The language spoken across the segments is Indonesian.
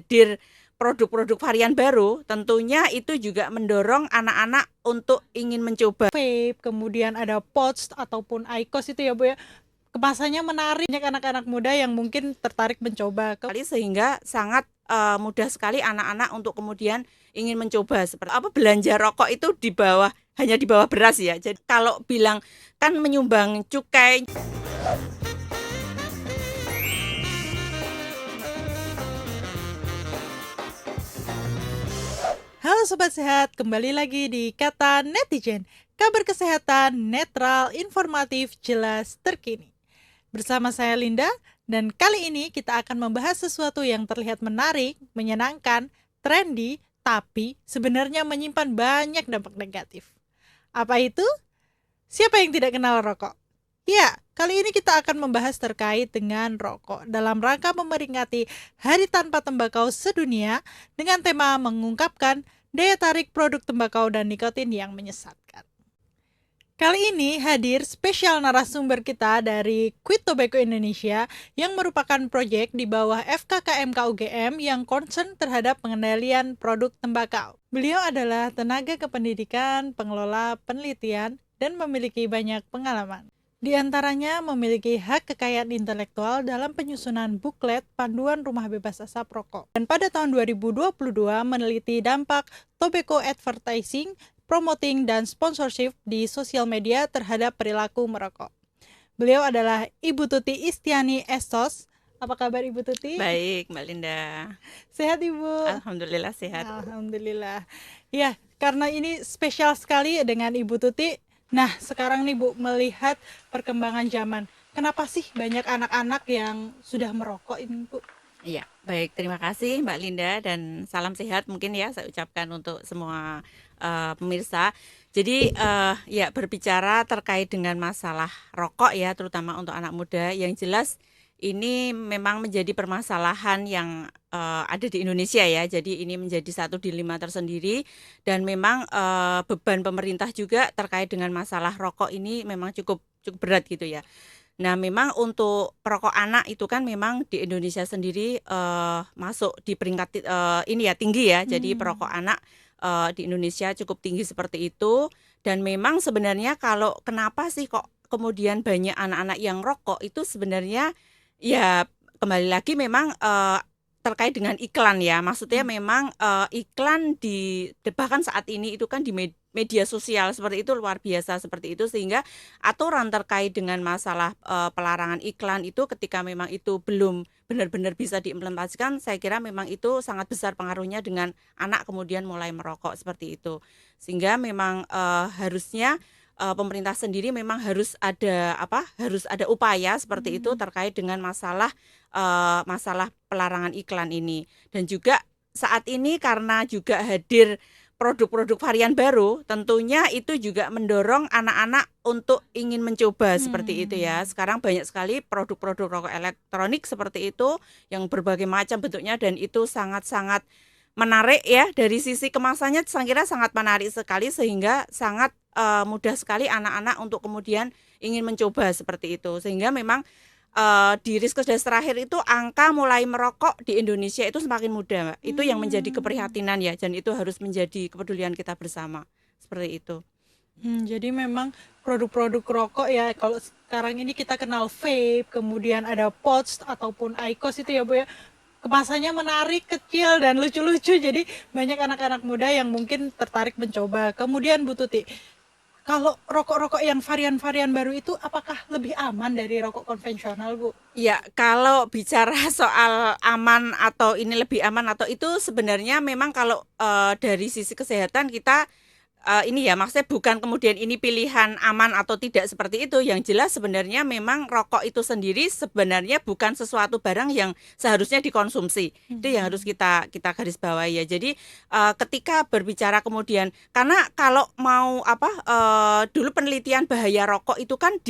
hadir produk-produk varian baru, tentunya itu juga mendorong anak-anak untuk ingin mencoba. Vape, kemudian ada Pods ataupun IQOS itu ya Bu ya. Kemasannya menarik, banyak anak-anak muda yang mungkin tertarik mencoba. Sehingga sangat mudah sekali anak-anak untuk kemudian ingin mencoba seperti apa belanja rokok itu hanya di bawah beras ya. Jadi kalau bilang kan menyumbang cukai. Halo Sobat Sehat, kembali lagi di Kata Netizen. Kabar kesehatan netral, informatif, jelas, terkini. Bersama saya Linda, dan kali ini kita akan membahas sesuatu yang terlihat menarik, menyenangkan, trendy, tapi sebenarnya menyimpan banyak dampak negatif. Apa itu? Siapa yang tidak kenal rokok? Ya, kali ini kita akan membahas terkait dengan rokok dalam rangka memperingati Hari Tanpa Tembakau Sedunia dengan tema mengungkapkan daya tarik produk tembakau dan nikotin yang menyesatkan. Kali ini hadir spesial narasumber kita dari Quit Tobacco Indonesia yang merupakan proyek di bawah FKKMK UGM yang concern terhadap pengendalian produk tembakau. Beliau adalah tenaga kependidikan, pengelola penelitian, dan memiliki banyak pengalaman. Di antaranya memiliki hak kekayaan intelektual dalam penyusunan buklet panduan rumah bebas asap rokok. Dan pada tahun 2022 meneliti dampak tobacco advertising, promoting, dan sponsorship di sosial media terhadap perilaku merokok. Beliau adalah Ibu Tuti Istiani Estos. Apa kabar Ibu Tuti? Baik, Mbak Linda. Sehat Ibu? Alhamdulillah sehat. Alhamdulillah. Ya, karena ini spesial sekali dengan Ibu Tuti. Nah, sekarang nih Bu, melihat perkembangan zaman, kenapa sih banyak anak-anak yang sudah merokok ini Bu? Iya, baik, terima kasih Mbak Linda dan salam sehat mungkin ya saya ucapkan untuk semua pemirsa. Jadi ya berbicara terkait dengan masalah rokok ya, terutama untuk anak muda, yang jelas ini memang menjadi permasalahan yang ada di Indonesia ya. Jadi ini menjadi satu dilema tersendiri dan memang beban pemerintah juga terkait dengan masalah rokok ini memang cukup berat gitu ya. Nah, memang untuk perokok anak itu kan memang di Indonesia sendiri masuk di peringkat ini ya tinggi ya. Jadi perokok anak di Indonesia cukup tinggi seperti itu. Dan memang sebenarnya kalau kenapa sih kok kemudian banyak anak-anak yang rokok itu sebenarnya ya kembali lagi memang terkait dengan iklan ya. Maksudnya memang iklan bahkan saat ini itu kan di media sosial seperti itu luar biasa seperti itu, sehingga aturan terkait dengan masalah pelarangan iklan itu ketika memang itu belum benar-benar bisa diimplementasikan, saya kira memang itu sangat besar pengaruhnya dengan anak kemudian mulai merokok seperti itu. Sehingga memang harusnya pemerintah sendiri memang harus ada upaya seperti itu terkait dengan masalah pelarangan iklan ini. Dan juga saat ini karena juga hadir produk-produk varian baru, tentunya itu juga mendorong anak-anak untuk ingin mencoba seperti itu ya. Sekarang banyak sekali produk-produk rokok elektronik seperti itu yang berbagai macam bentuknya dan itu sangat-sangat menarik ya. Dari sisi kemasannya saya kira sangat menarik sekali sehingga sangat mudah sekali anak-anak untuk kemudian ingin mencoba seperti itu. Sehingga memang di Riskesdas terakhir itu angka mulai merokok di Indonesia itu semakin muda, Mbak. Itu yang menjadi keprihatinan ya, dan itu harus menjadi kepedulian kita bersama seperti itu. Jadi memang produk-produk rokok ya, kalau sekarang ini kita kenal vape, kemudian ada Pods ataupun IQOS itu ya Bu ya. Kemasannya menarik, kecil, dan lucu-lucu, jadi banyak anak-anak muda yang mungkin tertarik mencoba. Kemudian Bu Tuti, kalau rokok-rokok yang varian-varian baru itu apakah lebih aman dari rokok konvensional, Bu? Ya, kalau bicara soal aman atau ini lebih aman atau itu sebenarnya memang kalau dari sisi kesehatan kita ini ya maksudnya bukan kemudian ini pilihan aman atau tidak seperti itu. Yang jelas sebenarnya memang rokok itu sendiri sebenarnya bukan sesuatu barang yang seharusnya dikonsumsi. Itu yang harus kita garis bawahi ya. Jadi ketika berbicara kemudian karena kalau mau dulu penelitian bahaya rokok itu kan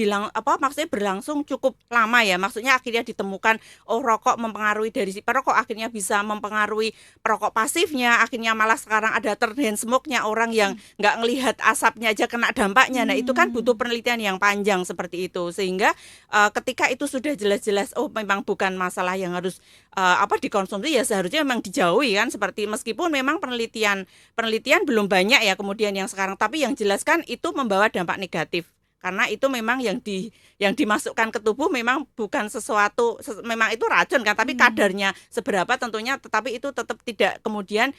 maksudnya berlangsung cukup lama ya. Maksudnya akhirnya ditemukan rokok mempengaruhi dari si perokok, akhirnya bisa mempengaruhi perokok pasifnya, akhirnya malah sekarang ada third hand smoke-nya orang yang nggak ngelihat asapnya aja kena dampaknya. Nah, itu kan butuh penelitian yang panjang seperti itu. Sehingga ketika itu sudah jelas-jelas memang bukan masalah yang harus dikonsumsi, ya seharusnya memang dijauhi kan, seperti meskipun memang penelitian belum banyak ya kemudian yang sekarang, tapi yang jelas kan itu membawa dampak negatif. Karena itu memang yang dimasukkan ke tubuh memang bukan sesuatu, memang itu racun kan, tapi kadarnya seberapa tentunya, tetapi itu tetap tidak kemudian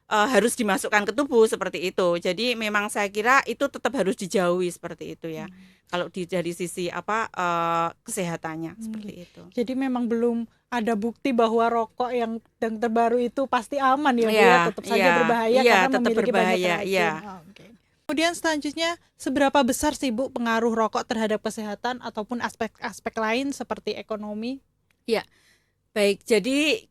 harus dimasukkan ke tubuh seperti itu. Jadi memang saya kira itu tetap harus dijauhi seperti itu ya. Kalau dari sisi kesehatannya seperti itu. Jadi memang belum ada bukti bahwa rokok yang terbaru itu pasti aman ya Bu ya, tetap saja berbahaya karena memiliki banyak racun. Kemudian selanjutnya, seberapa besar sih Bu pengaruh rokok terhadap kesehatan ataupun aspek-aspek lain seperti ekonomi? Ya, baik. Jadi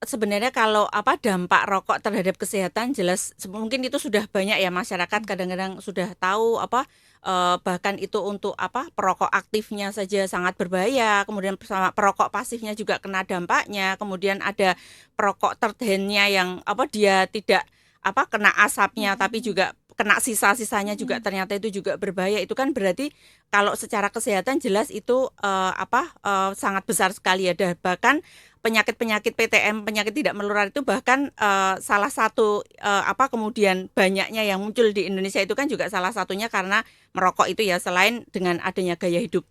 sebenarnya kalau dampak rokok terhadap kesehatan, jelas mungkin itu sudah banyak ya, masyarakat kadang-kadang sudah tahu bahkan itu untuk perokok aktifnya saja sangat berbahaya, kemudian perokok pasifnya juga kena dampaknya, kemudian ada perokok tertennya yang dia tidak kena asapnya tapi juga kena sisa-sisanya juga ternyata itu juga berbahaya. Itu kan berarti kalau secara kesehatan jelas itu sangat besar sekali ya. Bahkan penyakit-penyakit PTM, penyakit tidak menular itu bahkan salah satu kemudian banyaknya yang muncul di Indonesia itu kan juga salah satunya karena merokok itu ya, selain dengan adanya gaya hidup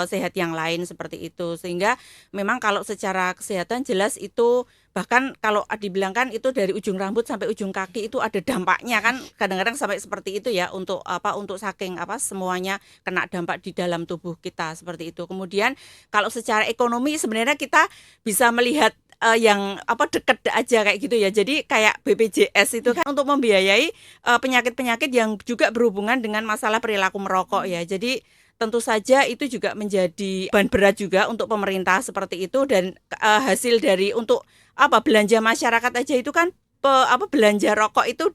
sehat yang lain seperti itu. Sehingga memang kalau secara kesehatan jelas itu, bahkan kalau dibilangkan itu dari ujung rambut sampai ujung kaki itu ada dampaknya kan, kadang-kadang sampai seperti itu ya, untuk saking semuanya kena dampak di dalam tubuh kita seperti itu. Kemudian kalau secara ekonomi sebenarnya kita bisa melihat yang deket aja kayak gitu ya. Jadi kayak BPJS itu kan untuk membiayai penyakit-penyakit yang juga berhubungan dengan masalah perilaku merokok ya. Jadi tentu saja itu juga menjadi beban berat juga untuk pemerintah seperti itu, dan hasil dari untuk belanja masyarakat aja itu kan belanja rokok itu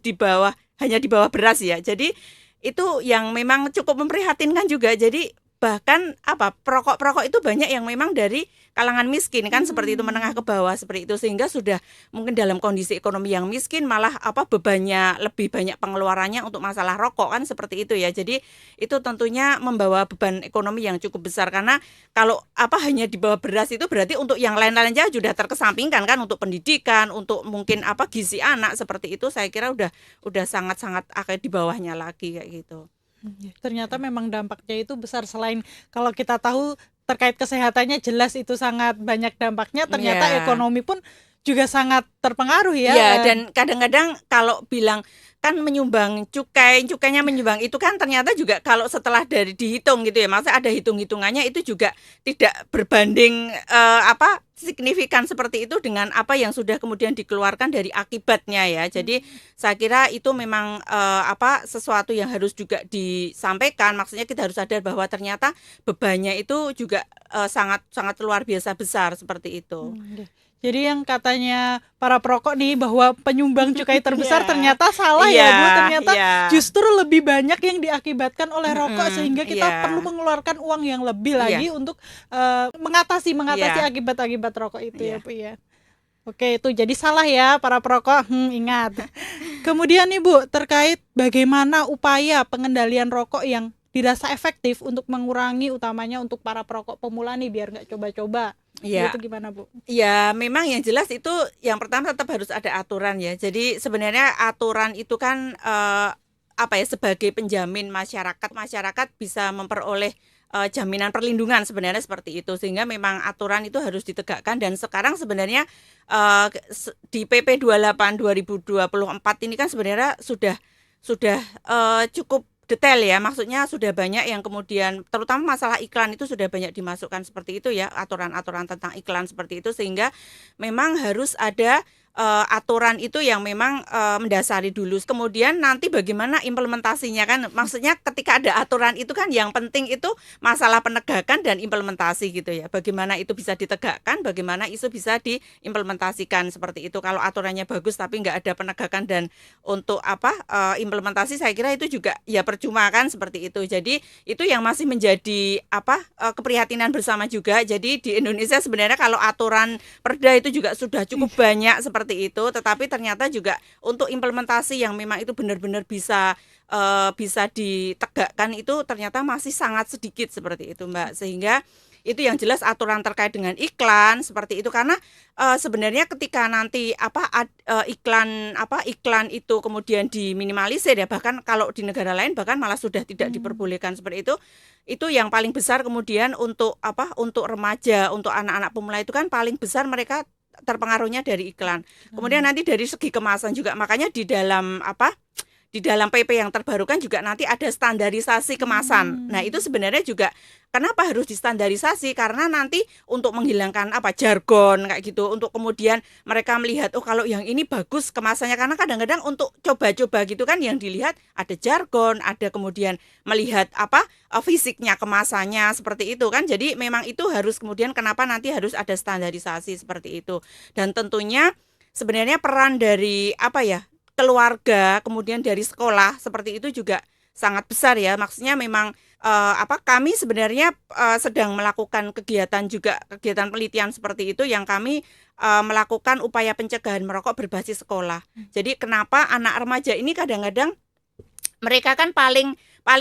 hanya di bawah beras ya. Jadi itu yang memang cukup memprihatinkan juga. Jadi bahkan perokok-perokok itu banyak yang memang dari kalangan miskin kan, seperti itu, menengah ke bawah seperti itu, sehingga sudah mungkin dalam kondisi ekonomi yang miskin malah bebannya lebih banyak pengeluarannya untuk masalah rokok kan, seperti itu ya. Jadi itu tentunya membawa beban ekonomi yang cukup besar, karena kalau hanya di bawah beras itu berarti untuk yang lain-lain aja sudah terkesampingkan kan, untuk pendidikan, untuk mungkin gizi anak seperti itu, saya kira udah sangat-sangat di bawahnya lagi kayak gitu. Ternyata memang dampaknya itu besar. Selain kalau kita tahu terkait kesehatannya jelas itu sangat banyak dampaknya, ternyata ekonomi pun juga sangat terpengaruh ya. Iya, dan kadang-kadang kalau bilang kan menyumbang cukainya menyumbang, itu kan ternyata juga kalau setelah dari dihitung gitu ya, maksudnya ada hitung-hitungannya, itu juga tidak berbanding signifikan seperti itu dengan apa yang sudah kemudian dikeluarkan dari akibatnya ya. Jadi saya kira itu memang sesuatu yang harus juga disampaikan. Maksudnya kita harus sadar bahwa ternyata bebannya itu juga sangat sangat luar biasa besar seperti itu. Jadi yang katanya para perokok nih bahwa penyumbang cukai terbesar ternyata salah ya Bu, ternyata justru lebih banyak yang diakibatkan oleh rokok, sehingga kita perlu mengeluarkan uang yang lebih lagi untuk mengatasi akibat-akibat rokok itu ya Bu ya. Oke, itu jadi salah ya para perokok, ingat. Kemudian nih Bu, terkait bagaimana upaya pengendalian rokok yang dirasa efektif untuk mengurangi, utamanya untuk para perokok pemula nih biar nggak coba-coba. Ya. Itu gimana Bu? Ya, memang yang jelas itu yang pertama tetap harus ada aturan ya. Jadi sebenarnya aturan itu kan sebagai penjamin masyarakat bisa memperoleh jaminan perlindungan sebenarnya seperti itu, sehingga memang aturan itu harus ditegakkan. Dan sekarang sebenarnya di PP 28 2024 ini kan sebenarnya sudah cukup detail ya, maksudnya sudah banyak yang kemudian, terutama masalah iklan itu sudah banyak dimasukkan seperti itu ya, aturan-aturan tentang iklan seperti itu, sehingga memang harus ada aturan itu yang memang mendasari dulu. Kemudian nanti bagaimana implementasinya kan, maksudnya ketika ada aturan itu kan yang penting itu masalah penegakan dan implementasi gitu ya. Bagaimana itu bisa ditegakkan, bagaimana itu bisa diimplementasikan seperti itu. Kalau aturannya bagus tapi nggak ada penegakan dan untuk implementasi, saya kira itu juga ya percuma kan, seperti itu. Jadi itu yang masih menjadi keprihatinan bersama juga. Jadi di Indonesia sebenarnya kalau aturan perda itu juga sudah cukup banyak seperti seperti itu, tetapi ternyata juga untuk implementasi yang memang itu benar-benar bisa ditegakkan itu ternyata masih sangat sedikit seperti itu, Mbak. Sehingga itu yang jelas aturan terkait dengan iklan seperti itu, karena sebenarnya ketika nanti iklan itu kemudian diminimalisir ya, bahkan kalau di negara lain bahkan malah sudah tidak diperbolehkan seperti itu yang paling besar kemudian untuk remaja, untuk anak-anak pemula itu kan paling besar mereka terpengaruhnya dari iklan. Kemudian nanti dari segi kemasan juga, makanya di dalam PP yang terbaru kan juga nanti ada standarisasi kemasan. Nah, itu sebenarnya juga kenapa harus distandarisasi? Karena nanti untuk menghilangkan jargon kayak gitu, untuk kemudian mereka melihat kalau yang ini bagus kemasannya, karena kadang-kadang untuk coba-coba gitu kan yang dilihat ada jargon, ada kemudian melihat fisiknya kemasannya seperti itu kan. Jadi memang itu harus kemudian kenapa nanti harus ada standarisasi seperti itu. Dan tentunya sebenarnya peran dari keluarga, kemudian dari sekolah seperti itu juga sangat besar ya. Maksudnya memang kami sebenarnya sedang melakukan kegiatan penelitian seperti itu yang kami melakukan upaya pencegahan merokok berbasis sekolah. Jadi kenapa anak remaja ini kadang-kadang mereka kan paling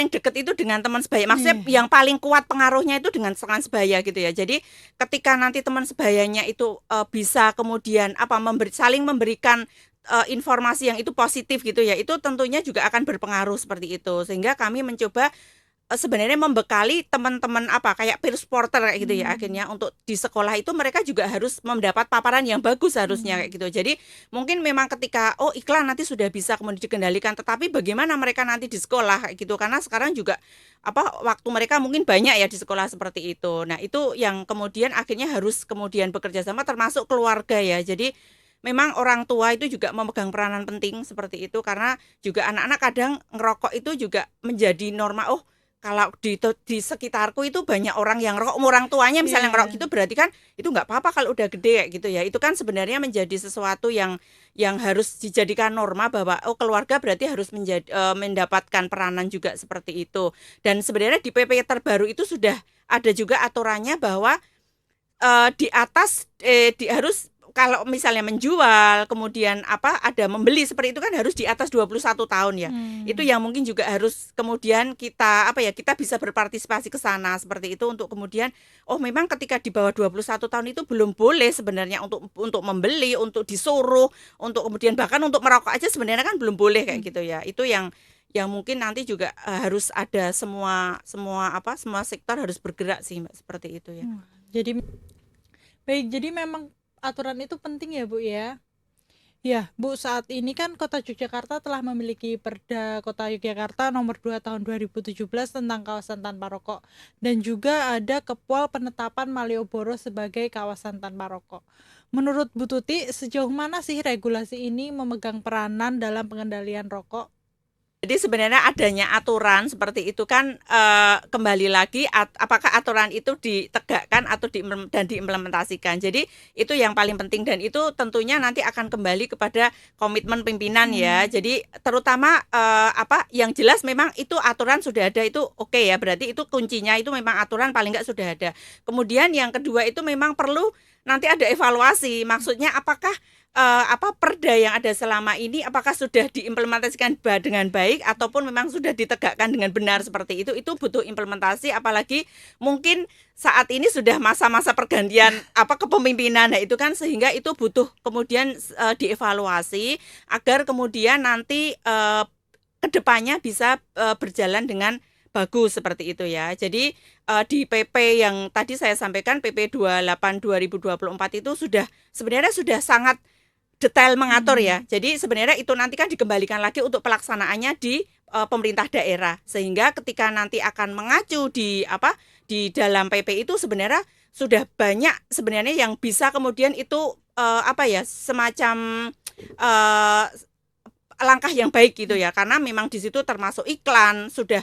deket itu dengan teman sebaya. Maksudnya yang paling kuat pengaruhnya itu dengan teman sebaya gitu ya. Jadi ketika nanti teman sebayanya itu bisa kemudian saling memberikan informasi yang itu positif gitu ya, itu tentunya juga akan berpengaruh seperti itu. Sehingga kami mencoba sebenarnya membekali teman-teman kayak peer supporter kayak gitu ya, akhirnya untuk di sekolah itu mereka juga harus mendapat paparan yang bagus harusnya kayak gitu. Jadi mungkin memang ketika iklan nanti sudah bisa kemudian dikendalikan, tetapi bagaimana mereka nanti di sekolah kayak gitu, karena sekarang juga waktu mereka mungkin banyak ya di sekolah seperti itu. Nah, itu yang kemudian akhirnya harus kemudian bekerja sama termasuk keluarga ya. Jadi memang orang tua itu juga memegang peranan penting seperti itu, karena juga anak-anak kadang ngerokok itu juga menjadi norma. Kalau di sekitarku itu banyak orang yang ngerokok, orang tuanya misalnya ngerokok gitu, berarti kan itu nggak apa-apa kalau udah gede gitu ya. Itu kan sebenarnya menjadi sesuatu yang harus dijadikan norma bahwa keluarga berarti harus mendapatkan peranan juga seperti itu. Dan sebenarnya di PP terbaru itu sudah ada juga aturannya bahwa di atas harus kalau misalnya menjual kemudian ada membeli seperti itu kan harus di atas 21 tahun ya. Itu yang mungkin juga harus kemudian kita kita bisa berpartisipasi ke sana seperti itu, untuk kemudian memang ketika di bawah 21 tahun itu belum boleh sebenarnya untuk membeli, untuk disuruh, untuk kemudian bahkan untuk merokok aja sebenarnya kan belum boleh kayak gitu ya. Itu yang mungkin nanti juga harus ada semua sektor harus bergerak sih, Mbak, seperti itu ya. Jadi memang aturan itu penting ya, Bu ya. Ya, Bu, saat ini kan Kota Yogyakarta telah memiliki Perda Kota Yogyakarta nomor 2 tahun 2017 tentang kawasan tanpa rokok, dan juga ada Kepwal penetapan Malioboro sebagai kawasan tanpa rokok. Menurut Bu Tuti, sejauh mana sih regulasi ini memegang peranan dalam pengendalian rokok? Jadi sebenarnya adanya aturan seperti itu kan kembali lagi apakah aturan itu ditegakkan atau dan diimplementasikan. Jadi itu yang paling penting, dan itu tentunya nanti akan kembali kepada komitmen pimpinan ya. Jadi terutama yang jelas memang itu aturan sudah ada, itu oke ya, berarti itu kuncinya itu memang aturan paling nggak sudah ada. Kemudian yang kedua itu memang perlu nanti ada evaluasi. Maksudnya apakah perda yang ada selama ini apakah sudah diimplementasikan dengan baik ataupun memang sudah ditegakkan dengan benar seperti itu butuh implementasi, apalagi mungkin saat ini sudah masa-masa pergantian kepemimpinan. Nah, itu kan sehingga itu butuh kemudian dievaluasi agar kemudian nanti kedepannya bisa berjalan dengan bagus seperti itu ya. Jadi di PP yang tadi saya sampaikan, PP 28 2024 itu sebenarnya sudah sangat detail mengatur ya. Jadi sebenarnya itu nanti kan dikembalikan lagi untuk pelaksanaannya di pemerintah daerah, sehingga ketika nanti akan mengacu di dalam PP itu sebenarnya sudah banyak sebenarnya yang bisa kemudian itu semacam langkah yang baik gitu ya, karena memang di situ termasuk iklan sudah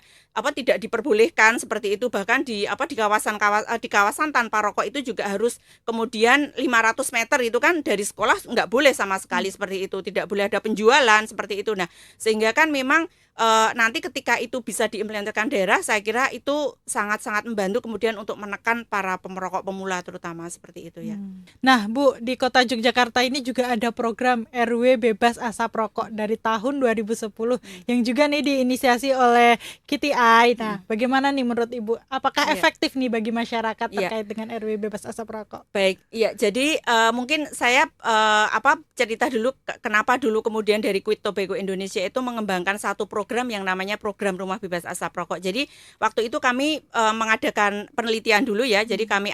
tidak diperbolehkan seperti itu, bahkan di kawasan tanpa rokok itu juga harus kemudian 500 meter itu kan dari sekolah nggak boleh sama sekali seperti itu, tidak boleh ada penjualan seperti itu. Nah, sehingga kan memang nanti ketika itu bisa diimplementasikan daerah, saya kira itu sangat-sangat membantu kemudian untuk menekan para pemerokok pemula terutama seperti itu ya. Nah, Bu, di Kota Yogyakarta ini juga ada program RW bebas asap rokok dari tahun 2010 yang juga nih diinisiasi oleh KTI. Nah, bagaimana nih menurut Ibu? Apakah Iya. efektif nih bagi masyarakat Iya. terkait dengan RW bebas asap rokok? Baik, ya. Jadi mungkin saya cerita dulu kenapa dulu kemudian dari Quit Tobacco Indonesia itu mengembangkan satu program yang namanya program rumah bebas asap rokok. Jadi waktu itu kami mengadakan penelitian dulu ya. Jadi kami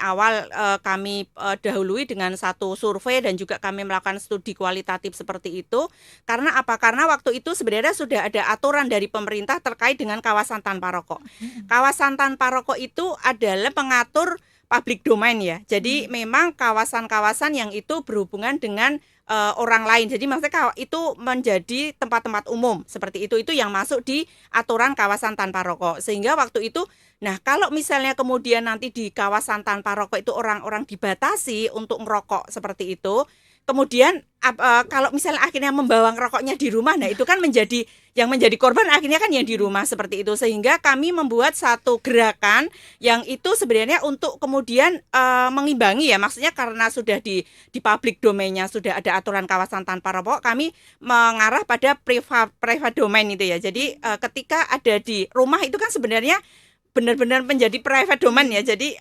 dahului dengan satu survei dan juga kami melakukan studi kualitatif seperti itu. Karena apa? Karena waktu itu sebenarnya sudah ada aturan dari pemerintah terkait dengan kawasan tanpa rokok. Kawasan tanpa rokok itu adalah pengatur public domain ya. Jadi memang kawasan-kawasan yang itu berhubungan dengan orang lain. Jadi maksudnya itu menjadi tempat-tempat umum seperti itu yang masuk di aturan kawasan tanpa rokok. Sehingga waktu itu, nah kalau misalnya kemudian nanti di kawasan tanpa rokok itu orang-orang dibatasi untuk merokok seperti itu, kemudian kalau misalnya akhirnya membawa rokoknya di rumah, nah itu kan menjadi korban akhirnya kan yang di rumah seperti itu. Sehingga kami membuat satu gerakan yang itu sebenarnya untuk kemudian mengimbangi ya, maksudnya karena sudah di public domainnya sudah ada aturan kawasan tanpa rokok, kami mengarah pada private domain itu ya. Jadi ketika ada di rumah itu kan sebenarnya benar-benar menjadi private domain ya. Jadi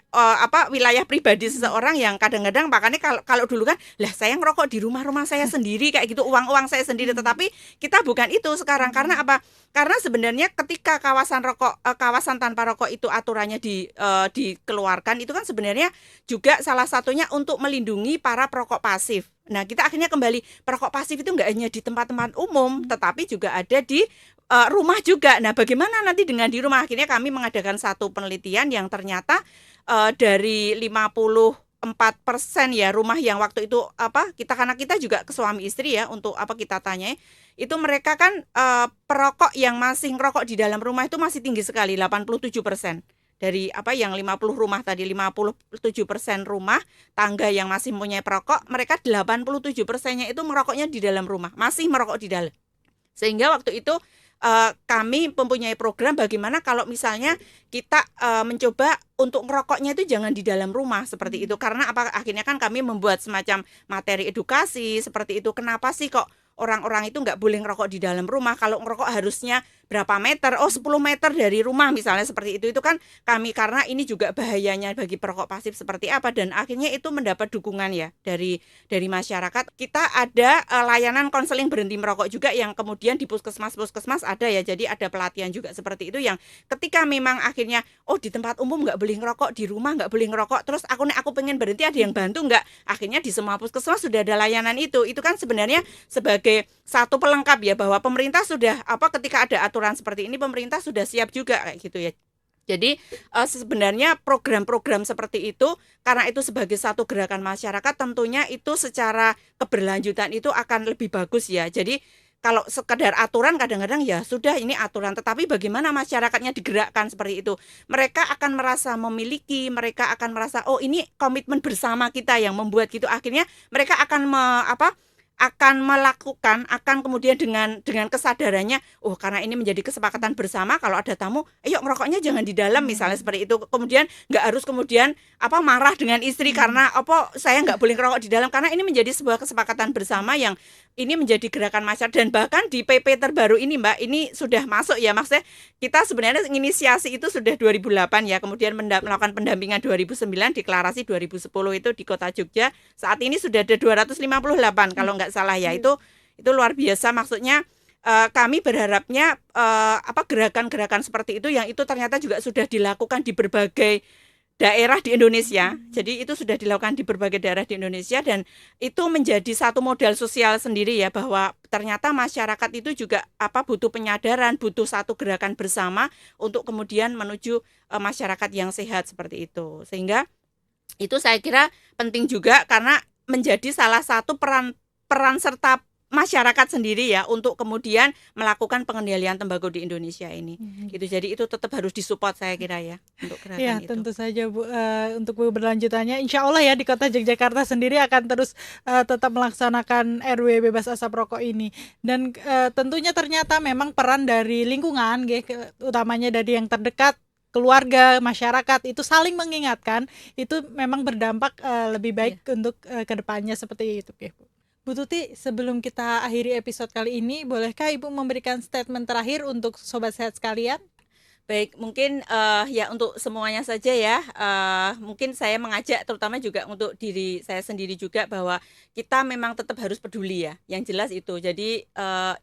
wilayah pribadi seseorang yang kadang-kadang makanya kalau dulu kan lah saya ngerokok di rumah saya sendiri kayak gitu, uang saya sendiri. Tetapi kita bukan itu sekarang. Karena apa? Karena sebenarnya ketika kawasan tanpa rokok itu aturannya dikeluarkan, itu kan sebenarnya juga salah satunya untuk melindungi para perokok pasif. Nah, kita akhirnya kembali perokok pasif itu nggak hanya di tempat-tempat umum, tetapi juga ada di rumah juga. Nah, bagaimana nanti dengan di rumah? Akhirnya kami mengadakan satu penelitian yang ternyata dari 54% ya rumah yang waktu itu karena kita juga ke suami istri ya untuk kita tanya itu mereka kan perokok yang masih ngerokok di dalam rumah itu masih tinggi sekali 87%. Dari yang 50 rumah tadi 57% rumah tangga yang masih mempunyai perokok, mereka 87%-nya itu merokoknya di dalam rumah, masih merokok di dalam. Sehingga waktu itu kami mempunyai program bagaimana kalau misalnya kita mencoba untuk merokoknya itu jangan di dalam rumah seperti itu. Karena akhirnya kan kami membuat semacam materi edukasi seperti itu. Kenapa sih kok orang-orang itu nggak boleh ngerokok di dalam rumah? Kalau ngerokok harusnya berapa meter? 10 meter dari rumah misalnya seperti itu. Itu kan kami, karena ini juga bahayanya bagi perokok pasif seperti apa, dan akhirnya itu mendapat dukungan ya dari masyarakat. Kita ada layanan konseling berhenti merokok juga yang kemudian di puskesmas ada ya. Jadi ada pelatihan juga seperti itu yang ketika memang akhirnya di tempat umum nggak boleh ngerokok, di rumah nggak boleh ngerokok, terus aku pengen berhenti, ada yang bantu nggak? Akhirnya di semua puskesmas sudah ada layanan itu. Itu kan sebenarnya sebagai satu pelengkap ya, bahwa pemerintah sudah ketika ada aturan seperti ini pemerintah sudah siap juga kayak gitu ya. Jadi sebenarnya program-program seperti itu, karena itu sebagai satu gerakan masyarakat, tentunya itu secara keberlanjutan itu akan lebih bagus ya. Jadi kalau sekedar aturan kadang-kadang ya sudah ini aturan, tetapi bagaimana masyarakatnya digerakkan seperti itu. Mereka akan merasa memiliki, mereka akan merasa ini komitmen bersama kita yang membuat gitu. Akhirnya mereka akan melakukan, akan kemudian dengan kesadarannya, karena ini menjadi kesepakatan bersama, kalau ada tamu, ayo ngerokoknya jangan di dalam misalnya seperti itu. Kemudian nggak harus kemudian marah dengan istri karena saya nggak boleh ngerokok di dalam, karena ini menjadi sebuah kesepakatan bersama yang ini menjadi gerakan masyarakat. Dan bahkan di PP terbaru ini Mbak, ini sudah masuk ya, maksudnya kita sebenarnya inisiasi itu sudah 2008 ya, kemudian melakukan pendampingan 2009, deklarasi 2010 itu di Kota Jogja. Saat ini sudah ada 258 kalau nggak salah ya. Itu luar biasa. Maksudnya kami berharapnya gerakan-gerakan seperti itu yang itu ternyata juga sudah dilakukan di berbagai daerah di Indonesia. Jadi itu sudah dilakukan di berbagai daerah di Indonesia, dan itu menjadi satu modal sosial sendiri ya, bahwa ternyata masyarakat itu juga butuh penyadaran, butuh satu gerakan bersama untuk kemudian menuju masyarakat yang sehat seperti itu. Sehingga itu saya kira penting juga karena menjadi salah satu peran serta masyarakat sendiri ya untuk kemudian melakukan pengendalian tembakau di Indonesia ini. Gitu. Jadi itu tetap harus disupport saya kira ya untuk Ya, gerakan itu. tentu saja Bu. Untuk berlanjutannya, insya Allah ya di kota Yogyakarta sendiri akan terus tetap melaksanakan RW bebas asap rokok ini. Dan tentunya ternyata memang peran dari lingkungan, utamanya dari yang terdekat, keluarga, masyarakat itu saling mengingatkan, itu memang berdampak lebih baik untuk kedepannya seperti itu, Bu. Bu Tuti, sebelum kita akhiri episode kali ini, bolehkah Ibu memberikan statement terakhir untuk Sobat Sehat sekalian? Baik, mungkin ya untuk semuanya saja ya, mungkin saya mengajak terutama juga untuk diri saya sendiri juga bahwa kita memang tetap harus peduli ya, yang jelas itu. Jadi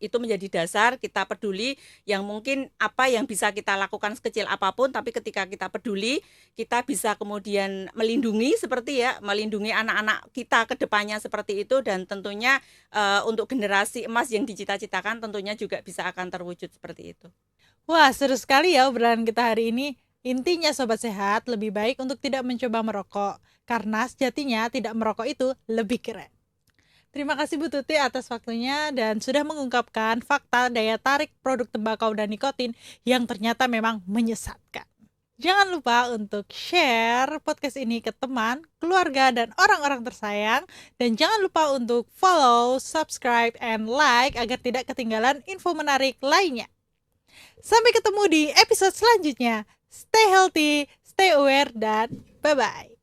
itu menjadi dasar kita peduli yang mungkin apa yang bisa kita lakukan sekecil apapun, tapi ketika kita peduli, kita bisa kemudian melindungi seperti ya, melindungi anak-anak kita ke depannya seperti itu dan tentunya untuk generasi emas yang dicita-citakan tentunya juga bisa akan terwujud seperti itu. Wah, seru sekali ya obrolan kita hari ini. Intinya Sobat Sehat, lebih baik untuk tidak mencoba merokok, karena sejatinya tidak merokok itu lebih keren. Terima kasih Bu Tuti atas waktunya dan sudah mengungkapkan fakta daya tarik produk tembakau dan nikotin yang ternyata memang menyesatkan. Jangan lupa untuk share podcast ini ke teman, keluarga, dan orang-orang tersayang. Dan jangan lupa untuk follow, subscribe, and like agar tidak ketinggalan info menarik lainnya. Sampai ketemu di episode selanjutnya. Stay healthy, stay aware, dan bye-bye.